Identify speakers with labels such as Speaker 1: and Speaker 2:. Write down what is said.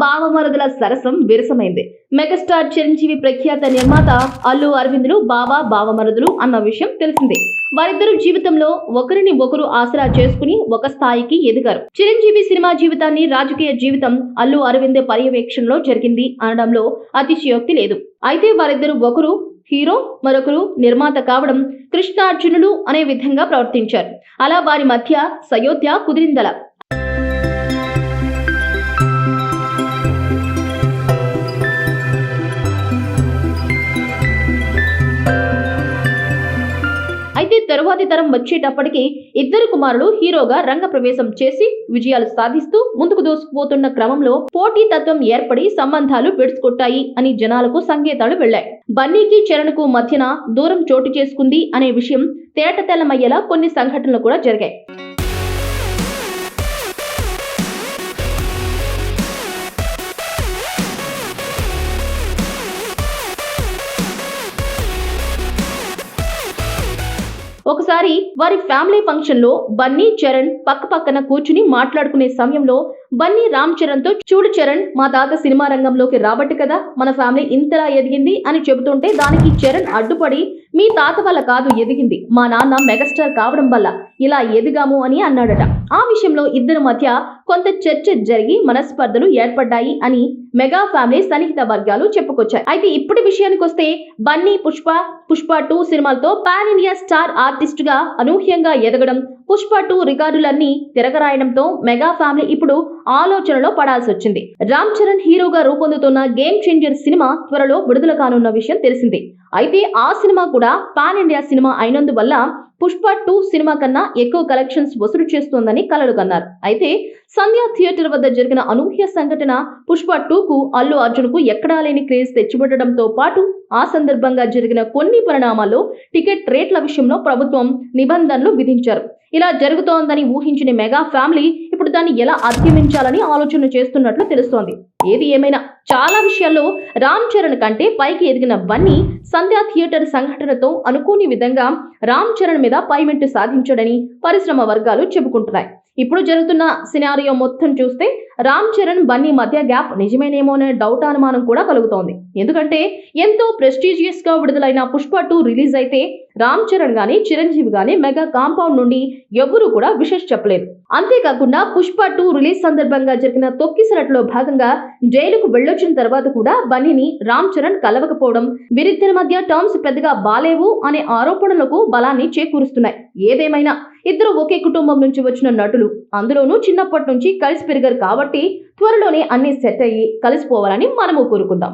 Speaker 1: బావమరుదుల సరసం విరసమైంది. మెగాస్టార్ చిరంజీవి ప్రఖ్యాత నిర్మాత అల్లు అరవిందులు బావమరుదులు అన్న విషయం తెలిసిందే. వారిద్దరు జీవితంలో ఒకరిని ఒకరు ఆసరా చేసుకుని ఒక స్థాయికి ఎదిగారు. చిరంజీవి సినిమా జీవితాన్ని రాజకీయ జీవితం అల్లు అరవింద్ పర్యవేక్షణలో జరిగింది అనడంలో అతిశయోక్తి లేదు. అయితే వారిద్దరు ఒకరు హీరో, మరొకరు నిర్మాత కావడం కృష్ణార్జునులు అనే విధంగా ప్రవర్తించారు. అలా వారి మధ్య సయోధ్య కుదిరిందల. అయితే తరువాతి తరం వచ్చేటప్పటికి ఇద్దరు కుమారులు హీరోగా రంగ ప్రవేశం చేసి విజయాలు సాధిస్తూ ముందుకు దూసుకుపోతున్న క్రమంలో పోటీ తత్వం ఏర్పడి సంబంధాలు బెడుచుకొట్టాయి అని జనాలకు సంకేతాలు వెళ్లాయి. బన్నీకి చరణ్ కు మధ్యన దూరం చోటు చేసుకుంది అనే విషయం తేటతెల్లమయ్యేలా కొన్ని సంఘటనలు కూడా జరిగాయి. ఒకసారి వారి ఫ్యామిలీ ఫంక్షన్ లో బన్నీ చరణ్ పక్కన కూర్చుని మాట్లాడుకునే సమయంలో బన్నీ రామ్ చరణ్ తో, చూడు చరణ్, మా తాత సినిమా రంగంలోకి రాబట్టి కదా మన ఫ్యామిలీ ఇంతలా ఎదిగింది అని చెబుతుంటే దానికి చరణ్ అడ్డుపడి, మీ తాత వల్ల కాదు ఎదిగింది, మా నాన్న మెగాస్టార్ కావడం వల్ల ఇలా ఎదిగాము అని అన్నాడట. ఆ విషయంలో ఇద్దరి మధ్య కొంత చర్చ జరిగి మనస్పర్ధలు ఏర్పడ్డాయి అని మెగా ఫ్యామిలీ సన్నిహిత వర్గాలు చెప్పుకొచ్చాయి. అయితే ఇప్పటి విషయానికి వస్తే బన్నీ పుష్ప 2 సినిమాలతో పాన్ ఇండియా స్టార్ ఆర్టిస్ట్ గా అనూహ్యంగా ఎదగడం, పుష్ప 2 రికార్డులన్నీ తిరగరాయడంతో మెగా ఫ్యామిలీ ఇప్పుడు ఆలోచనలో పడాల్సి వచ్చింది. రామ్ చరణ్ హీరోగా రూపొందుతున్న గేమ్ చేంజర్ సినిమా త్వరలో విడుదల కానున్న విషయం తెలిసిందే. అయితే ఆ సినిమా కూడా పాన్ ఇండియా సినిమా అయినందువల్ల పుష్ప 2 సినిమా కన్నా ఎక్కువ కలెక్షన్స్ వసూలు చేస్తోందని కలలు కన్నారు. అయితే సంధ్య థియేటర్ వద్ద జరిగిన అనూహ్య సంఘటన పుష్ప 2 కు అల్లు అర్జున్ కు ఎక్కడా లేని క్రేజ్ తెచ్చిపెట్టడంతో పాటు ఆ సందర్భంగా జరిగిన కొన్ని పరిణామాల్లో టికెట్ రేట్ల విషయంలో ప్రభుత్వం నిబంధనలు విధించారు. ఇలా జరుగుతోందని ఊహించిన మెగా ఫ్యామిలీ ఇప్పుడు దాన్ని ఎలా అధిగమించాలని ఆలోచన చేస్తున్నట్లు తెలుస్తోంది. ఏది ఏమైనా చాలా విషయాల్లో రామ్ చరణ్ కంటే పైకి ఎదిగిన బన్నీ సంధ్యా థియేటర్ సంఘటనతో అనుకోని విధంగా రామ్ చరణ్ మీద పైమెట్టు సాధించాడని పరిశ్రమ వర్గాలు చెప్పుకుంటున్నాయి. ఇప్పుడు జరుగుతున్న సినారియో మొత్తం చూస్తే రామ్ చరణ్ బన్నీ మధ్య గ్యాప్ నిజమేనేమో అనే డౌట్ అనుమానం కూడా కలుగుతోంది. ఎందుకంటే ఎంతో ప్రెస్టీజియస్ గా విడుదలైన పుష్ప 2 రిలీజ్ అయితే రామ్ చరణ్ గానీ చిరంజీవి గానీ మెగా కాంపౌండ్ నుండి ఎవరూ కూడా విశేష్ చెప్పలేదు. అంతేకాకుండా పుష్ప 2 రిలీజ్ సందర్భంగా జరిగిన తొక్కిసలాటలో భాగంగా జైలుకు వెళ్ళొచ్చిన తర్వాత కూడా బన్నీని రామ్ చరణ్ కలవకపోవడం వీరిద్దరి మధ్య టర్మ్స్ పెద్దగా బాలేవు అనే ఆరోపణలకు బలాన్ని చేకూరుస్తున్నాయి. ఏదేమైనా ఇద్దరు ఒకే కుటుంబం నుంచి వచ్చిన నటులు, అందులోనూ చిన్నప్పటి నుంచి కలిసి పెరిగారు కాబట్టి త్వరలోనే అన్ని సెట్ అయ్యి కలిసిపోవాలని మనము కోరుకుందాం.